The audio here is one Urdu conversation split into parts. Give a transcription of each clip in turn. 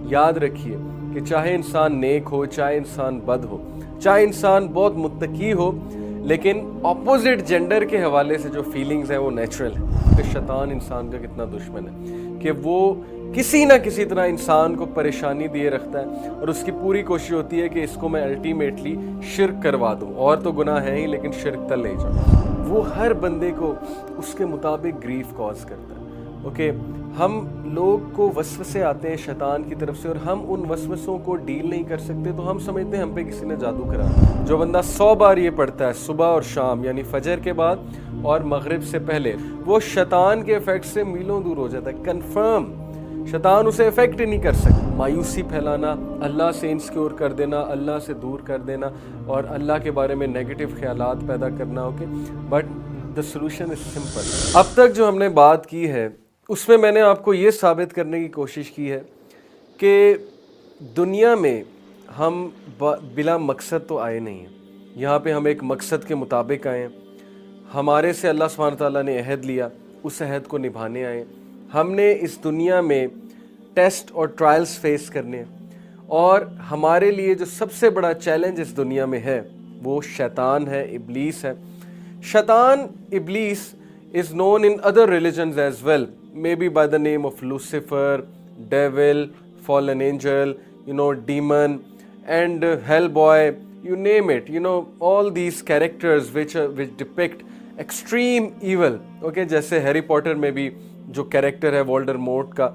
یاد رکھیے کہ چاہے انسان نیک ہو، چاہے انسان بد ہو، چاہے انسان بہت متقی ہو، لیکن اپوزٹ جینڈر کے حوالے سے جو فیلنگز ہیں وہ نیچرل ہیں. کہ شیطان انسان کا کتنا دشمن ہے کہ وہ کسی نہ کسی طرح انسان کو پریشانی دیے رکھتا ہے، اور اس کی پوری کوشش ہوتی ہے کہ اس کو میں الٹیمیٹلی شرک کروا دوں. اور تو گناہ ہے ہی لیکن شرک تک لے جاؤں. وہ ہر بندے کو اس کے مطابق گریف کاز کرتا ہے. اوکے، ہم لوگ کو وسوسے آتے ہیں شیطان کی طرف سے، اور ہم ان وسوسوں کو ڈیل نہیں کر سکتے تو ہم سمجھتے ہیں ہم پہ کسی نے جادو کرا. جو بندہ 100 بار یہ پڑھتا ہے صبح اور شام، یعنی فجر کے بعد اور مغرب سے پہلے، وہ شیطان کے افیکٹ سے میلوں دور ہو جاتا ہے. کنفرم شیطان اسے افیکٹ ہی نہیں کر سکتا. مایوسی پھیلانا، اللہ سے انسیکیور کر دینا، اللہ سے دور کر دینا، اور اللہ کے بارے میں نیگیٹو خیالات پیدا کرنا. Okay, but the solution is simple. اب تک جو ہم نے بات کی ہے اس میں نے آپ کو یہ ثابت کرنے کی کوشش کی ہے کہ دنیا میں ہم بلا مقصد تو آئے نہیں ہیں. یہاں پہ ہم ایک مقصد کے مطابق آئے ہیں. ہمارے سے اللہ سبحانہ تعالیٰ نے عہد لیا، اس عہد کو نبھانے آئے. ہم نے اس دنیا میں ٹیسٹ اور ٹرائلز فیس کرنے ہیں، اور ہمارے لیے جو سب سے بڑا چیلنج اس دنیا میں ہے وہ شیطان ہے، ابلیس ہے. شیطان، ابلیس is known in other religions as well, maybe by the name of Lucifer, devil, fallen angel, demon, and hellboy, you name it. All these characters which depict extreme evil. Okay, جیسے ہیری پوٹر میں بھی جو کیریکٹر ہے وولڈرمورٹ کا.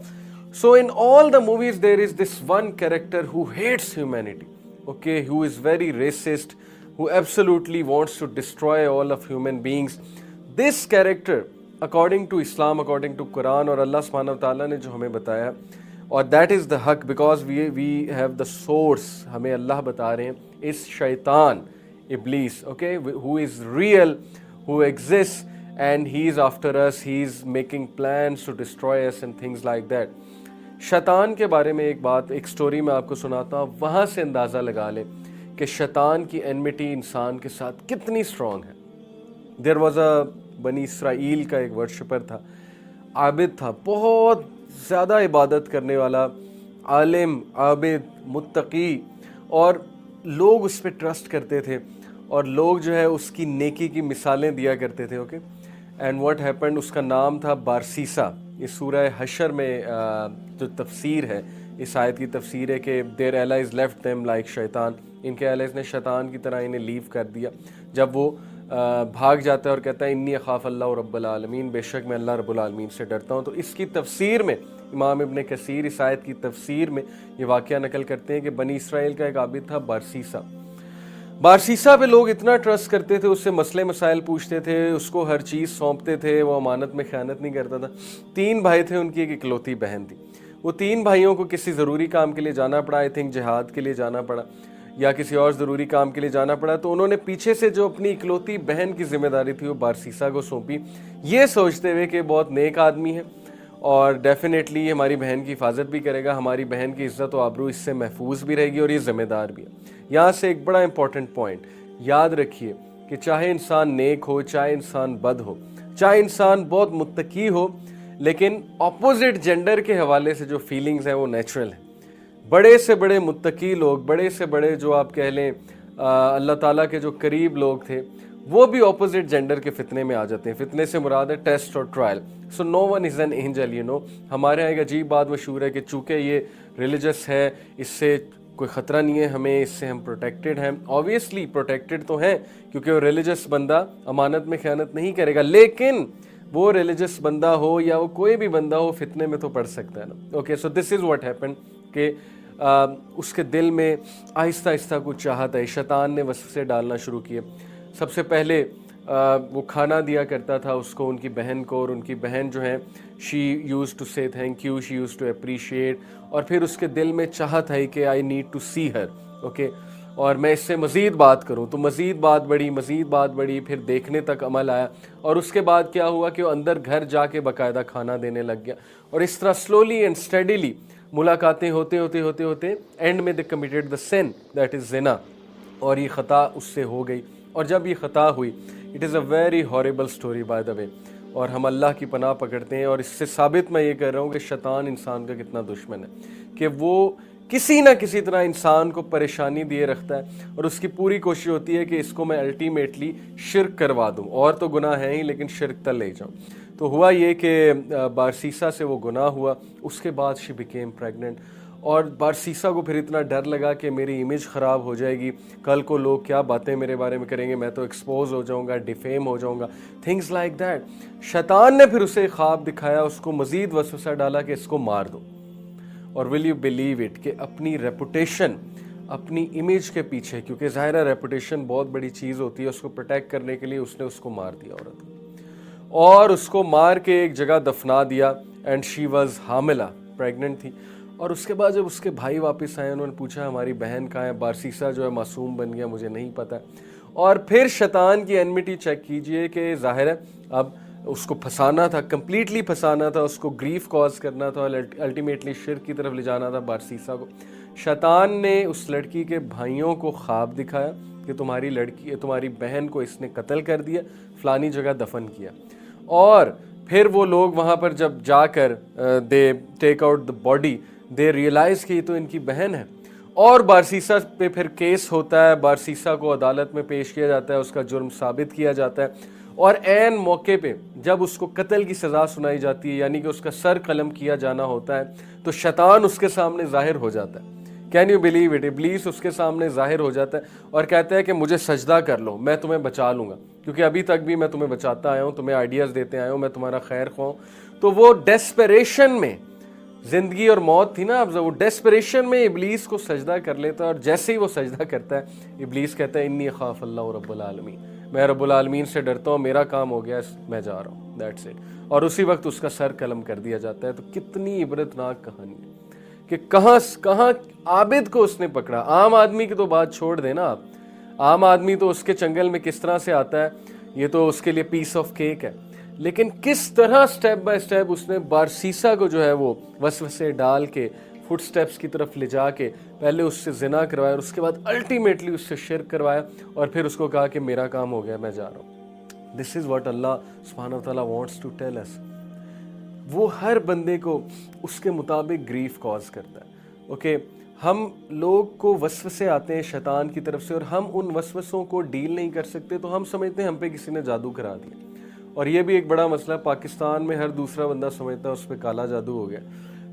So in all the movies there is this one character who hates humanity, okay, who is very racist, who absolutely wants to destroy all of human beings. This character, according to Islam, according to Quran اور اللہ سبحانہ وتعالیٰ نے جو ہمیں بتایا، اور that is the حق because we have the source، ہمیں اللہ بتا رہے ہیں، اس شیطان ابلیس، okay, who is real, who exists and he is after us, he is making plans to destroy us and things like that. شیطان کے بارے میں ایک سٹوری میں آپ کو سناتا ہوں، وہاں سے اندازہ لگا لیں کہ شیطان کی انمیٹی انسان کے ساتھ کتنی سٹرونگ ہے. دیر واز اے بنی اسرائیل کا ایک ورشپر تھا، عابد تھا، بہت زیادہ عبادت کرنے والا، عالم، عابد، متقی، اور لوگ اس پہ ٹرسٹ کرتے تھے، اور لوگ جو ہے اس کی نیکی کی مثالیں دیا کرتے تھے. اوکے، اینڈ واٹ ہیپنڈ، اس کا نام تھا بارسیسا. اس سورہ حشر میں جو تفسیر ہے، اس آیت کی تفسیر ہے کہ دیر allies left them like شیطان، ان کے allies نے شیطان کی طرح انہیں لیو کر دیا. جب وہ بھاگ جاتا ہے اور کہتا ہے انی اخاف اللہ رب العالمین، بے شک میں اللہ رب العالمین سے ڈرتا ہوں. تو اس کی تفسیر میں امام ابن کثیر اس آیت کی تفسیر میں یہ واقعہ نقل کرتے ہیں کہ بنی اسرائیل کا ایک عابد تھا بارسیسا. بارسیسا پہ لوگ اتنا ٹرسٹ کرتے تھے، اس سے مسئلے مسائل پوچھتے تھے، اس کو ہر چیز سونپتے تھے، وہ امانت میں خیانت نہیں کرتا تھا. 3 بھائی تھے، ان کی ایک اکلوتی بہن تھی. وہ 3 بھائیوں کو کسی ضروری کام کے لیے جانا پڑا، آئی تھنک جہاد کے لیے جانا پڑا یا کسی اور ضروری کام کے لیے جانا پڑا. تو انہوں نے پیچھے سے جو اپنی اکلوتی بہن کی ذمہ داری تھی وہ بارسیسا کو سونپی، یہ سوچتے ہوئے کہ بہت نیک آدمی ہے اور ڈیفینیٹلی ہماری بہن کی حفاظت بھی کرے گا، ہماری بہن کی عزت و آبرو اس سے محفوظ بھی رہے گی، اور یہ ذمہ دار بھی ہے. یہاں سے ایک بڑا امپورٹنٹ پوائنٹ یاد رکھیے کہ چاہے انسان نیک ہو، چاہے انسان بد ہو، چاہے انسان بہت متقی ہو، لیکن اپوزٹ جینڈر کے حوالے سے جو فیلنگز ہیں وہ نیچرل ہیں. بڑے سے بڑے متقی لوگ، بڑے سے بڑے جو آپ کہہ لیں اللہ تعالیٰ کے جو قریب لوگ تھے، وہ بھی اپوزٹ جینڈر کے فتنے میں آ جاتے ہیں. فتنے سے مراد ہے ٹیسٹ اور trial. So no one is an angel. ہمارے یہاں ایک عجیب بات مشہور ہے کہ چونکہ یہ ریلیجس ہے، اس سے کوئی خطرہ نہیں ہے ہمیں، اس سے ہم پروٹیکٹڈ ہیں. آبویسلی پروٹیکٹڈ تو ہیں کیونکہ وہ ریلیجس بندہ امانت میں خیانت نہیں کرے گا، لیکن وہ ریلیجس بندہ ہو یا وہ کوئی بھی بندہ ہو، فتنے میں تو پڑ سکتا ہے نا. Okay, so this is what happen کہ اس کے دل میں آہستہ آہستہ کچھ چاہت ہے، شیطان نے وسوسے ڈالنا شروع کیے. سب سے پہلے وہ کھانا دیا کرتا تھا اس کو، ان کی بہن کو، اور ان کی بہن جو ہے she used to say thank you, she used to appreciate. اور پھر اس کے دل میں چاہت ہے کہ I need to see her, okay, اور میں اس سے مزید بات کروں. تو مزید بات بڑھی، پھر دیکھنے تک عمل آیا. اور اس کے بعد کیا ہوا کہ وہ اندر گھر جا کے باقاعدہ کھانا دینے لگ گیا. اور اس طرح سلولی اینڈ اسٹڈیلی ملاقاتیں ہوتے اینڈ میں دے committed the sun that is زنا، اور یہ خطا اس سے ہو گئی. اور جب یہ خطا ہوئی، it is a very horrible story by the way. اور ہم اللہ کی پناہ پکڑتے ہیں. اور اس سے ثابت میں یہ کر رہا ہوں کہ شیطان انسان کا کتنا دشمن ہے کہ وہ کسی نہ کسی طرح انسان کو پریشانی دیے رکھتا ہے اور اس کی پوری کوشش ہوتی ہے کہ اس کو میں الٹیمیٹلی شرک کروا دوں. اور تو گناہ ہے ہی لیکن شرک تک لے جاؤں. تو ہوا یہ کہ بارسیسا سے وہ گناہ ہوا. اس کے بعد شی بیکیم پریگننٹ. اور بارسیسا کو پھر اتنا ڈر لگا کہ میری امیج خراب ہو جائے گی, کل کو لوگ کیا باتیں میرے بارے میں کریں گے, میں تو ایکسپوز ہو جاؤں گا, ڈیفیم ہو جاؤں گا, تھنگز لائک دیٹ. شیطان نے پھر اسے خواب دکھایا, اس کو مزید وسوسہ ڈالا کہ اس کو مار دو. اور ول یو بلیو اٹ کہ اپنی ریپوٹیشن, اپنی امیج کے پیچھے, کیونکہ ظاہر ہے ریپوٹیشن بہت بڑی چیز ہوتی ہے, اس کو پروٹیکٹ کرنے کے لیے اس نے اس کو مار دیا عورت کو, اور اس کو مار کے ایک جگہ دفنا دیا. اینڈ شی واز حاملہ, پریگننٹ تھی. اور اس کے بعد جب اس کے بھائی واپس آئے, انہوں نے پوچھا ہماری بہن کہاں ہے, بارسیسا جو ہے معصوم بن گیا, مجھے نہیں پتہ. اور پھر شیطان کی انمیٹی چیک کیجئے کہ ظاہر ہے اب اس کو پھنسانا تھا, کمپلیٹلی پھنسانا تھا, اس کو گریف کاز کرنا تھا, الٹیمیٹلی شرک کی طرف لے جانا تھا بارسیسا کو. شیطان نے اس لڑکی کے بھائیوں کو خواب دکھایا کہ تمہاری لڑکی, تمہاری بہن کو اس نے قتل کر دیا, فلانی جگہ دفن کیا. اور پھر وہ لوگ وہاں پر جب جا کر they take out the body, they realize کہ یہ تو ان کی بہن ہے. اور بارسیسا پہ پھر کیس ہوتا ہے, بارسیسا کو عدالت میں پیش کیا جاتا ہے, اس کا جرم ثابت کیا جاتا ہے. اور عین موقع پہ جب اس کو قتل کی سزا سنائی جاتی ہے, یعنی کہ اس کا سر قلم کیا جانا ہوتا ہے, تو شیطان اس کے سامنے ظاہر ہو جاتا ہے. کین یو بلیو اٹ, ابلیس اس کے سامنے ظاہر ہو جاتا ہے اور کہتا ہے کہ مجھے سجدہ کر لو, میں تمہیں بچا لوں گا, کیونکہ ابھی تک بھی میں تمہیں بچاتا آیا ہوں, تمہیں آئیڈیاز دیتے آیا ہوں, میں تمہارا خیر خواہ ہوں. تو وہ ڈیسپریشن میں, زندگی اور موت تھی نا, اب وہ ڈیسپریشن میں ابلیس کو سجدہ کر لیتا ہے. اور جیسے ہی وہ سجدہ کرتا ہے, ابلیس کہتا ہے انی اخاف اللہ رب العالمین, میں رب العالمین سے ڈرتا ہوں, میرا کام ہو گیا, میں جا رہا ہوں, دیٹس اٹ. اور اسی وقت اس کا سر قلم کر دیا جاتا ہے. تو کتنی عبرتناک کہانی ہے کہ کہاں عابد کو اس نے پکڑا. عام آدمی کی تو بات چھوڑ دینا آپ, عام آدمی تو اس کے چنگل میں کس طرح سے آتا ہے, یہ تو اس کے لیے پیس آف کیک ہے. لیکن کس طرح سٹیپ بائی سٹیپ اس نے بارسیسا کو جو ہے وہ وسوسے ڈال کے فٹ سٹیپس کی طرف لے جا کے پہلے اس سے زنا کروایا, اور اس کے بعد الٹیمیٹلی اس سے شرک کروایا, اور پھر اس کو کہا کہ میرا کام ہو گیا, میں جا رہا ہوں. دس از واٹ اللہ سبحانہ وتعالیٰ وانٹس ٹو ٹیل اس. وہ ہر بندے کو اس کے مطابق گریف کاز کرتا ہے. اوکے, ہم لوگ کو وسوسے آتے ہیں شیطان کی طرف سے, اور ہم ان وسوسوں کو ڈیل نہیں کر سکتے, تو ہم سمجھتے ہیں ہم پہ کسی نے جادو کرا دیا. اور یہ بھی ایک بڑا مسئلہ ہے, پاکستان میں ہر دوسرا بندہ سمجھتا ہے اس پہ کالا جادو ہو گیا.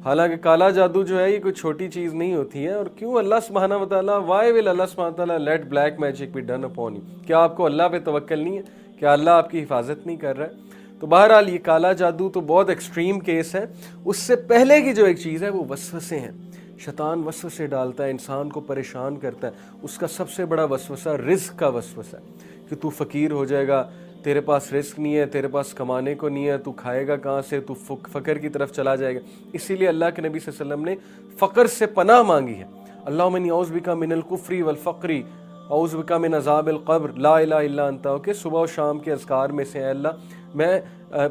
حالانکہ کالا جادو جو ہے یہ کوئی چھوٹی چیز نہیں ہوتی ہے. اور کیوں اللہ سبحانہ وتعالیٰ, وائی ول اللہ سبحانہ وتعالیٰ let black magic be done upon you, کیا آپ کو اللہ پہ توکل نہیں ہے, کیا اللہ آپ کی حفاظت نہیں کر رہا ہے؟ تو بہرحال یہ کالا جادو تو بہت ایکسٹریم کیس ہے. اس سے پہلے کی جو ایک چیز ہے وہ وسوسے ہیں. شیطان وسوسے ڈالتا ہے, انسان کو پریشان کرتا ہے. اس کا سب سے بڑا وسوسہ رزق کا وسوسہ ہے کہ تو فقیر ہو جائے گا, تیرے پاس رزق نہیں ہے, تیرے پاس کمانے کو نہیں ہے, تو کھائے گا کہاں سے, تو فقر کی طرف چلا جائے گا. اسی لیے اللہ کے نبی صلی اللہ علیہ وسلم نے فقر سے پناہ مانگی ہے. اللہم انی اعوذ بک من الکفر والفقر اعوذ بک من عذاب القبر لا الہ الا انت. کہ صبح و شام کے اذکار میں سے, اے اللہ میں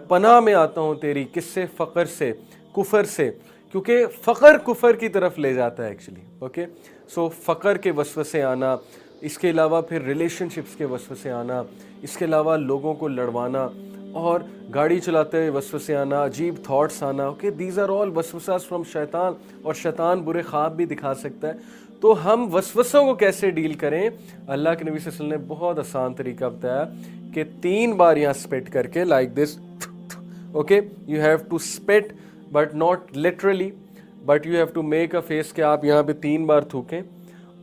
پناہ میں آتا ہوں تیری, کس سے, فقر سے, کفر سے, کیونکہ فقر کفر کی طرف لے جاتا ہے ایکچولی. اوکے, سو فقر کے وسوسے آنا, اس کے علاوہ پھر ریلیشن شپس کے وسوسے آنا, اس کے علاوہ لوگوں کو لڑوانا, اور گاڑی چلاتے ہوئے وسوسے آنا, عجیب تھاٹس آنا. اوکے, دیز آر آل وسوساز فرام شیطان. اور شیطان برے خواب بھی دکھا سکتا ہے. تو ہم وسوسوں کو کیسے ڈیل کریں؟ اللہ کے نبی صلی اللہ علیہ وسلم نے بہت آسان طریقہ بتایا کہ 3 بار یہاں اسپٹ کر کے like this. Okay, you have to spit but not literally, but you have to make a face کہ آپ یہاں پہ 3 بار تھوکیں,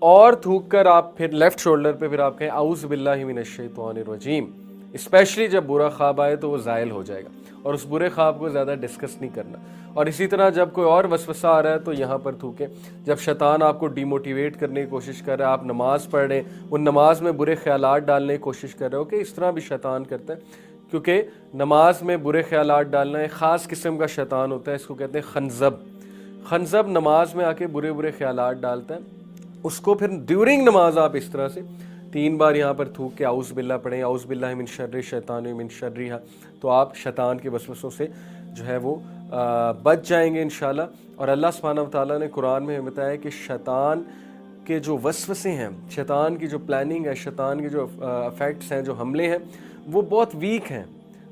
اور تھوک کر آپ پھر لیفٹ شولڈر پہ پھر آپ کہیں اعوذ باللہ من الشیطان الرجیم. اسپیشلی جب برا خواب آئے تو وہ زائل ہو جائے گا, اور اس برے خواب کو زیادہ ڈسکس نہیں کرنا. اور اسی طرح جب کوئی اور وسوسہ آ رہا ہے تو یہاں پر تھوکیں. جب شیطان آپ کو ڈی موٹیویٹ کرنے کی کوشش کر رہا ہے, آپ نماز پڑھ رہے ہیں, وہ نماز میں برے خیالات ڈالنے کی کوشش کر رہے ہو, کہ اس طرح بھی شیطان کرتا ہے. کیونکہ نماز میں برے خیالات ڈالنا ایک خاص قسم کا شیطان ہوتا ہے, اس کو کہتے ہیں خنزب. خنزب نماز میں آ کے برے خیالات ڈالتا ہے. اس کو پھر ڈیورنگ نماز آپ اس طرح سے 3 بار یہاں پر تھوک کے اعوذ باللہ پڑھیں, اعوذ باللہ من شر الشیطان من شرہا, تو آپ شیطان کے وسوسوں سے جو ہے وہ بچ جائیں گے انشاءاللہ. اور اللہ سبحانہ وتعالیٰ نے قرآن میں ہمیں بتایا کہ شیطان کے جو وسوسے ہیں, شیطان کی جو پلاننگ ہے, شیطان کے جو افیکٹس ہیں, جو حملے ہیں, وہ بہت ویک ہیں,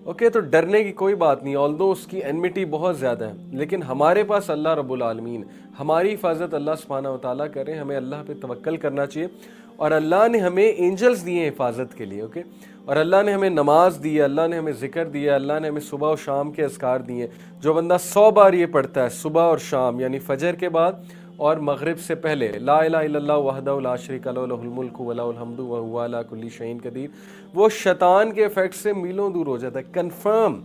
اوکے تو ڈرنے کی کوئی بات نہیں، آلدو اس کی انمیٹی بہت زیادہ ہے، لیکن ہمارے پاس اللہ رب العالمین، ہماری حفاظت اللہ سبحانہ و تعالیٰ کریں، ہمیں اللہ پہ توکل کرنا چاہیے، اور اللہ نے ہمیں اینجلز دیے ہیں حفاظت کے لیے، اوکے، اور اللہ نے ہمیں نماز دی ہے، اللہ نے ہمیں ذکر دیا ہے، اللہ نے ہمیں صبح و شام کے اذکار دیے ہیں۔ جو بندہ 100 بار یہ پڑھتا ہے صبح اور شام، یعنی فجر کے بعد اور مغرب سے پہلے، لا الہ الا اللہ وحدہ لا شریک لہ لہ الملک و لہ الحمد وہو علی کل شیء قدیر، وہ شیطان کے افیکٹ سے میلوں دور ہو جاتا ہے، کنفرم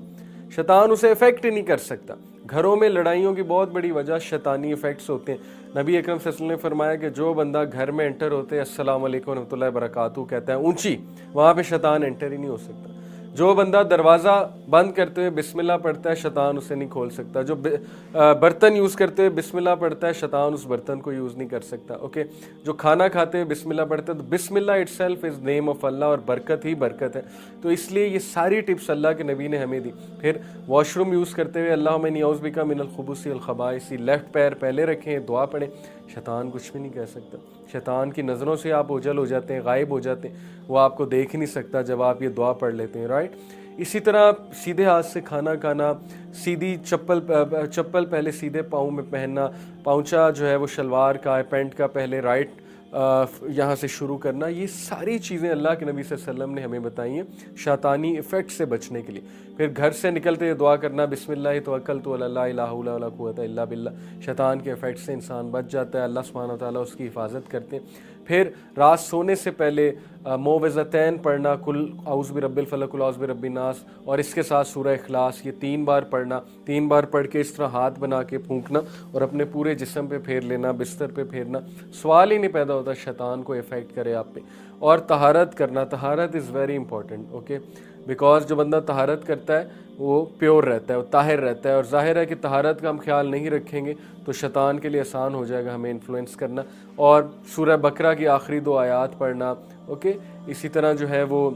شیطان اسے افیکٹ ہی نہیں کر سکتا۔ گھروں میں لڑائیوں کی بہت بڑی وجہ شیطانی افیکٹس ہوتے ہیں۔ نبی اکرم صلی اللہ علیہ وسلم نے فرمایا کہ جو بندہ گھر میں انٹر ہوتے ہیں السلام علیکم ورحمۃ اللہ وبرکاتہ کہتا ہے اونچی، وہاں پہ شیطان انٹر ہی نہیں ہو سکتا۔ جو بندہ دروازہ بند کرتے ہوئے بسم اللہ پڑھتا ہے شیطان اسے نہیں کھول سکتا۔ جو برتن یوز کرتے ہوئے بسم اللہ پڑھتا ہے شیطان اس برتن کو یوز نہیں کر سکتا، اوکے۔ جو کھانا کھاتے ہوئے بسم اللہ پڑھتا ہے تو بسم اللہ itself is name of اللہ، اور برکت ہی برکت ہے۔ تو اس لیے یہ ساری ٹپس اللہ کے نبی نے ہمیں دی۔ پھر واش روم یوز کرتے ہوئے اللہم انی اعوذ بک من الخبث والخبائث، لیفٹ پیر پہلے رکھیں، دعا پڑھیں، شیطان کچھ بھی نہیں کہہ سکتا۔ شیطان کی نظروں سے آپ اوجھل ہو جاتے ہیں، غائب ہو جاتے ہیں، وہ آپ کو دیکھ نہیں سکتا جب آپ یہ دعا پڑھ لیتے ہیں، رائٹ۔ اسی طرح سیدھے ہاتھ سے کھانا کھانا، سیدھی چپل پہلے سیدھے پاؤں میں پہننا، پاؤنچا جو ہے وہ شلوار کا ہے، پینٹ کا پہلے رائٹ یہاں سے شروع کرنا، یہ ساری چیزیں اللہ کے نبی صلی اللہ علیہ وسلم نے ہمیں بتائی ہیں شیطانی ایفیکٹ سے بچنے کے لیے۔ پھر گھر سے نکلتے ہوئے دعا کرنا، بسم اللہ توکلت علی اللہ لا حول ولا قوۃ الا باللہ، شیطان کے ایفیکٹ سے انسان بچ جاتا ہے، اللہ سبحانہ و تعالیٰ اس کی حفاظت کرتے ہیں۔ پھر رات سونے سے پہلے معوذتین پڑھنا، کل اعوذ برب الفلق، کل اعوذ برب الناس، اور اس کے ساتھ سورہ اخلاص، یہ 3 بار پڑھنا، 3 بار پڑھ کے اس طرح ہاتھ بنا کے پھونکنا اور اپنے پورے جسم پہ پھیر لینا، بستر پہ پھیرنا، سوال ہی نہیں پیدا ہوتا شیطان کو افیکٹ کرے آپ پہ۔ اور طہارت کرنا، طہارت is very important, okay, because جو بندہ طہارت کرتا ہے وہ پیور رہتا ہے، وہ طاہر رہتا ہے، اور ظاہر ہے کہ طہارت کا ہم خیال نہیں رکھیں گے تو شیطان کے لیے آسان ہو جائے گا ہمیں انفلوئنس کرنا۔ اور سورہ بقرہ کی آخری 2 آیات پڑھنا، اوکے۔ اسی طرح جو ہے وہ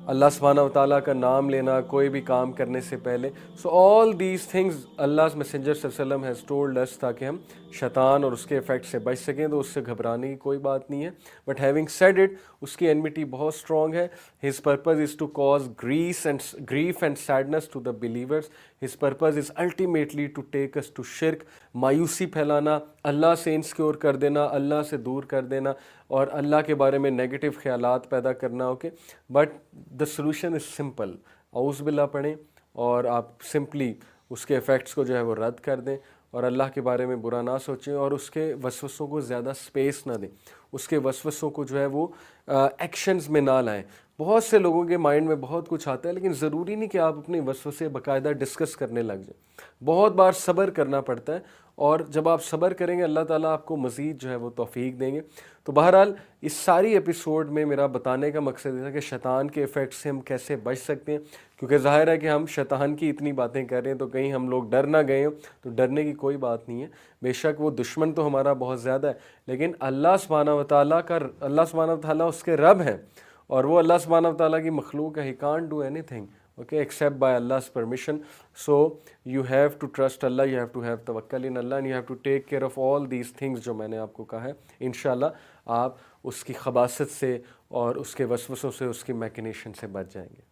اللہ سبحانہ و تعالیٰ کا نام لینا کوئی بھی کام کرنے سے پہلے۔ سو آل دیز تھنگز اللہ میسنجر صلی اللہ علیہ وسلم ہیز ٹولڈ اس، تاکہ ہم شیطان اور اس کے افیکٹ سے بچ سکیں، تو اس سے گھبرانے کی کوئی بات نہیں ہے۔ بٹ ہیونگ سیڈ اٹ، اس کی انمیٹی بہت اسٹرانگ ہے۔ His purpose is to cause grief and sadness to the believers. His purpose is ultimately to take us to shirk، مایوسی پھیلانا، اللہ سے انسیکیور کر دینا، اللہ سے دور کر دینا، اور اللہ کے بارے میں نیگیٹو خیالات پیدا کرنا، okay. But the solution is simple, اعوذ باللہ پڑھیں اور آپ سمپلی اس کے افیکٹس کو جو ہے وہ رد کر دیں، اور اللہ کے بارے میں برا نہ سوچیں، اور اس کے وسوسوں کو زیادہ سپیس نہ دیں، اس کے وسوسوں کو جو ہے وہ ایکشنز میں نہ لائیں۔ بہت سے لوگوں کے مائنڈ میں بہت کچھ آتا ہے، لیکن ضروری نہیں کہ آپ اپنے وسوسے باقاعدہ ڈسکس کرنے لگ جائیں۔ بہت بار صبر کرنا پڑتا ہے، اور جب آپ صبر کریں گے اللہ تعالیٰ آپ کو مزید جو ہے وہ توفیق دیں گے۔ تو بہرحال اس ساری ایپیسوڈ میں میرا بتانے کا مقصد یہ تھا کہ شیطان کے ایفیکٹ سے ہم کیسے بچ سکتے ہیں، کیونکہ ظاہر ہے کہ ہم شیطان کی اتنی باتیں کر رہے ہیں تو کہیں ہم لوگ ڈر نہ گئے ہوں، تو ڈرنے کی کوئی بات نہیں ہے۔ بے شک وہ دشمن تو ہمارا بہت زیادہ ہے، لیکن اللہ سبحانہ و تعالیٰ اس کے رب ہیں، اور وہ اللہ سبحانہ و تعالیٰ کی مخلوق ہے، he can't do any thing okay except by Allah's permission. So you have to trust Allah, you have to have tawakkal in Allah, and you have to take care of all these things جو میں نے آپ کو کہا ہے۔ انشاءاللہ آپ اس کی خباثت سے اور اس کے وسوسوں سے، اس کی میکنیشن سے بچ جائیں گے۔